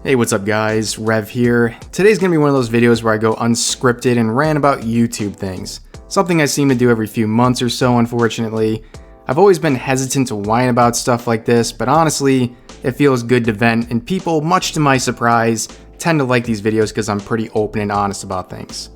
Hey, what's up guys? Rev here. Today's gonna be one of those videos where I go unscripted and rant about YouTube things. Something I seem to do every few months or so, unfortunately. I've always been hesitant to whine about stuff like this, but honestly, it feels good to vent, and people, much to my surprise, tend to like these videos because I'm pretty open and honest about things.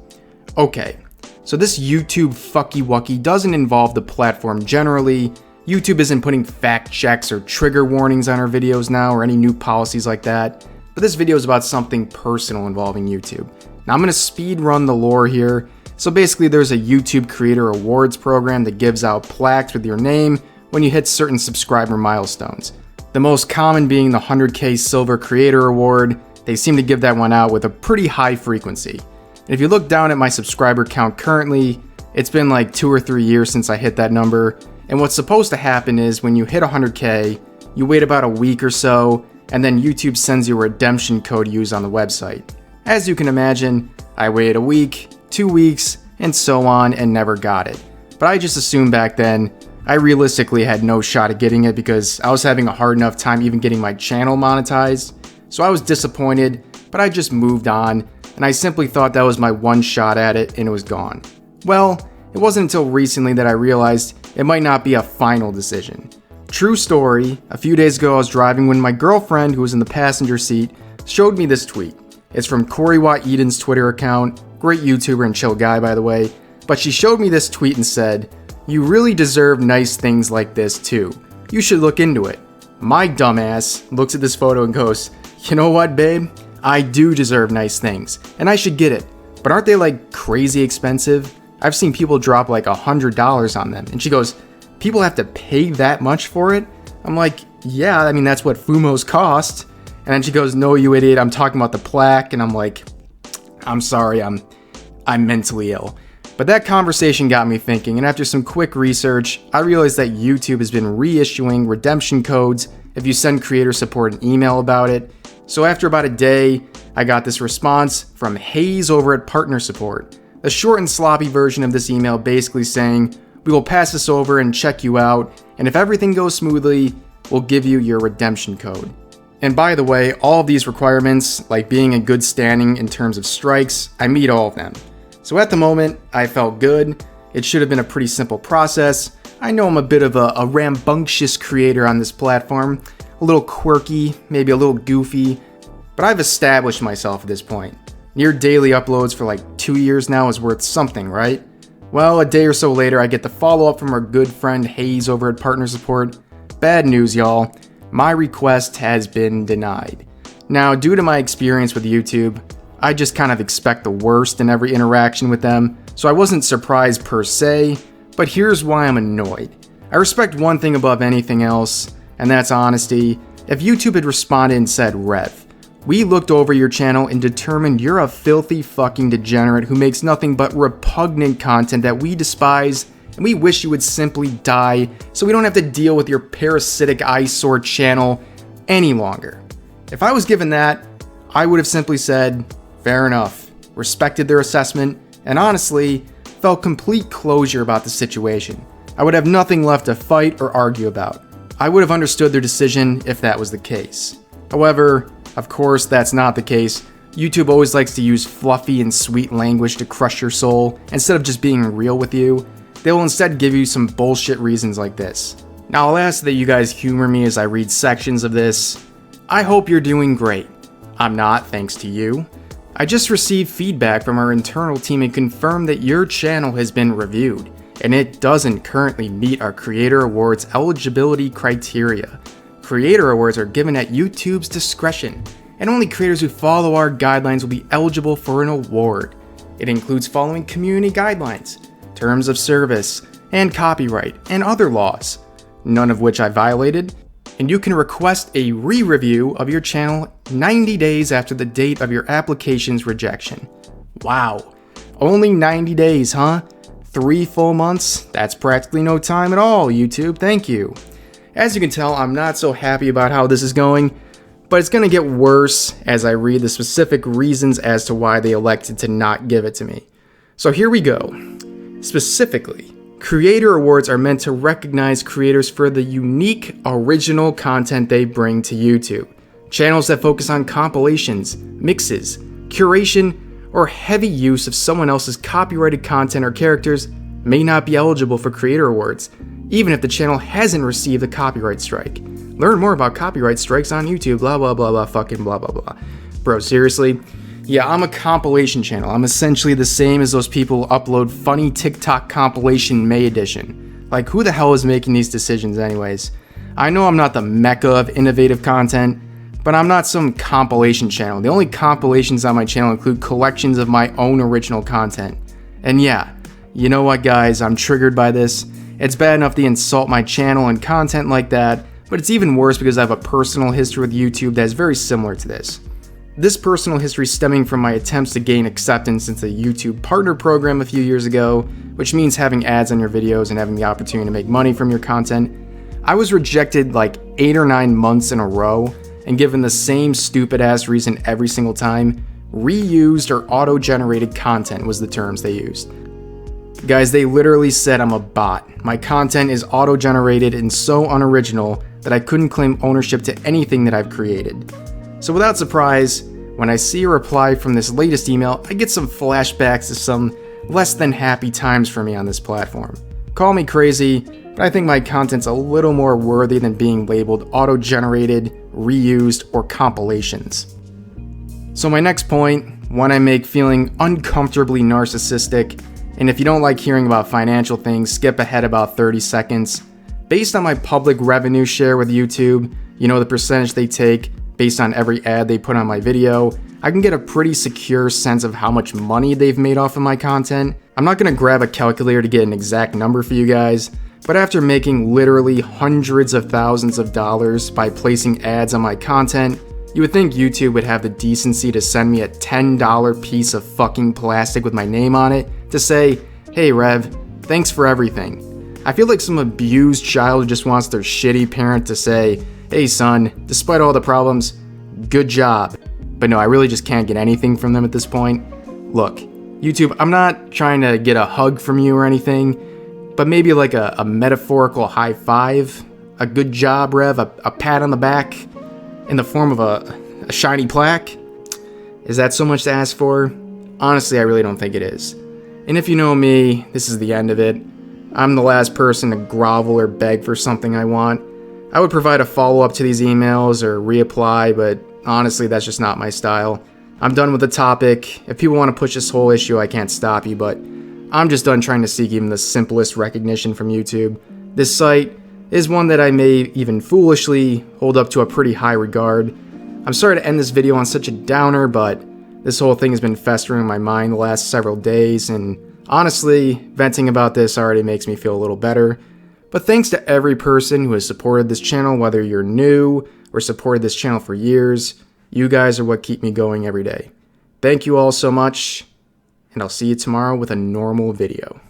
Okay, so this YouTube fucky-wucky doesn't involve the platform generally. YouTube isn't putting fact checks or trigger warnings on our videos now or any new policies like that. But this video is about something personal involving YouTube. Now I'm going to speed run the lore here. So basically there's a YouTube Creator Awards program that gives out plaques with your name when you hit certain subscriber milestones. The most common being the 100K Silver Creator Award. They seem to give that one out with a pretty high frequency. And if you look down at my subscriber count currently, it's been like 2 or 3 years since I hit that number. And what's supposed to happen is when you hit 100K, you wait about a week or so, and then YouTube sends you a redemption code to use on the website. As you can imagine, I waited a week, 2 weeks, and so on, and never got it. But I just assumed back then, I realistically had no shot at getting it because I was having a hard enough time even getting my channel monetized. So I was disappointed, but I just moved on, and I simply thought that was my one shot at it, and it was gone. Well, it wasn't until recently that I realized it might not be a final decision. True story, a few days ago I was driving when my girlfriend, who was in the passenger seat, showed me this tweet. It's from Corey Watt Eden's Twitter account, great YouTuber and chill guy by the way, but she showed me this tweet and said, "You really deserve nice things like this too. You should look into it." My dumbass looks at this photo and goes, "You know what, babe? I do deserve nice things, and I should get it. But aren't they like crazy expensive? I've seen people drop like $100 on them." And she goes, "People have to pay that much for it?" I'm like, "Yeah, I mean, that's what fumos cost." And then she goes, "No, you idiot, I'm talking about the plaque." And I'm like, "I'm sorry, I'm mentally ill." But that conversation got me thinking, and after some quick research, I realized that YouTube has been reissuing redemption codes if you send creator support an email about it. So after about a day, I got this response from Hayes over at Partner Support. The short and sloppy version of this email basically saying, "We will pass this over and check you out, and if everything goes smoothly, we'll give you your redemption code." And by the way, all of these requirements, like being in good standing in terms of strikes, I meet all of them. So at the moment, I felt good. It should have been a pretty simple process. I know I'm a bit of a rambunctious creator on this platform, a little quirky, maybe a little goofy, but I've established myself at this point. Near daily uploads for like 2 years now is worth something, right? Well, a day or so later, I get the follow-up from our good friend Hayes over at Partner Support. Bad news, y'all. My request has been denied. Now, due to my experience with YouTube, I just kind of expect the worst in every interaction with them, so I wasn't surprised per se, but here's why I'm annoyed. I respect one thing above anything else, and that's honesty. If YouTube had responded and said, "Rev, we looked over your channel and determined you're a filthy fucking degenerate who makes nothing but repugnant content that we despise, and we wish you would simply die so we don't have to deal with your parasitic eyesore channel any longer." If I was given that, I would have simply said, "Fair enough," respected their assessment, and honestly, felt complete closure about the situation. I would have nothing left to fight or argue about. I would have understood their decision if that was the case. However, of course, that's not the case. YouTube always likes to use fluffy and sweet language to crush your soul instead of just being real with you. They will instead give you some bullshit reasons like this. Now, I'll ask that you guys humor me as I read sections of this. "I hope you're doing great. I'm not, thanks to you. I just received feedback from our internal team and confirmed that your channel has been reviewed, and it doesn't currently meet our Creator Awards eligibility criteria. Creator Awards are given at YouTube's discretion, and only creators who follow our guidelines will be eligible for an award. It includes following community guidelines, terms of service, and copyright, and other laws, none of which I violated, and you can request a re-review of your channel 90 days after the date of your application's rejection." Wow, only 90 days, huh? 3 full months? That's practically no time at all, YouTube, thank you. As you can tell, I'm not so happy about how this is going, but it's gonna get worse as I read the specific reasons as to why they elected to not give it to me. So here we go. Specifically, Creator Awards are meant to recognize creators for the unique, original content they bring to YouTube. Channels that focus on compilations, mixes, curation, or heavy use of someone else's copyrighted content or characters may not be eligible for creator awards, even if the channel hasn't received a copyright strike. Learn more about copyright strikes on YouTube, blah blah blah blah fucking blah blah blah. Bro, seriously? Yeah, I'm a compilation channel. I'm essentially the same as those people who upload funny TikTok compilation May edition. Like, who the hell is making these decisions anyways? I know I'm not the mecca of innovative content, but I'm not some compilation channel. The only compilations on my channel include collections of my own original content. And yeah, you know what guys, I'm triggered by this. It's bad enough they insult my channel and content like that, but it's even worse because I have a personal history with YouTube that is very similar to this. This personal history stemming from my attempts to gain acceptance into the YouTube Partner Program a few years ago, which means having ads on your videos and having the opportunity to make money from your content. I was rejected like 8 or 9 months in a row and given the same stupid ass reason every single time. Reused or auto-generated content was the terms they used. Guys, they literally said I'm a bot. My content is auto-generated and so unoriginal that I couldn't claim ownership to anything that I've created. So without surprise, when I see a reply from this latest email, I get some flashbacks to some less than happy times for me on this platform. Call me crazy, but I think my content's a little more worthy than being labeled auto-generated, reused, or compilations. So my next point, one I make feeling uncomfortably narcissistic, and if you don't like hearing about financial things, skip ahead about 30 seconds. Based on my public revenue share with YouTube, you know the percentage they take based on every ad they put on my video, I can get a pretty secure sense of how much money they've made off of my content. I'm not gonna grab a calculator to get an exact number for you guys, but after making literally hundreds of thousands of dollars by placing ads on my content, you would think YouTube would have the decency to send me a $10 piece of fucking plastic with my name on it to say, hey Rev, thanks for everything. I feel like some abused child who just wants their shitty parent to say, hey son, despite all the problems, good job. But no, I really just can't get anything from them at this point. Look, YouTube, I'm not trying to get a hug from you or anything, but maybe like a metaphorical high five, a good job, Rev, a pat on the back in the form of a shiny plaque. Is that so much to ask for? Honestly, I really don't think it is. And if you know me, this is the end of it. I'm the last person to grovel or beg for something I want. I would provide a follow-up to these emails or reapply, but honestly, that's just not my style. I'm done with the topic. If people want to push this whole issue, I can't stop you, but I'm just done trying to seek even the simplest recognition from YouTube. This site is one that I may even foolishly hold up to a pretty high regard. I'm sorry to end this video on such a downer, but this whole thing has been festering in my mind the last several days, and honestly, venting about this already makes me feel a little better. But thanks to every person who has supported this channel, whether you're new or supported this channel for years. You guys are what keep me going every day. Thank you all so much, and I'll see you tomorrow with a normal video.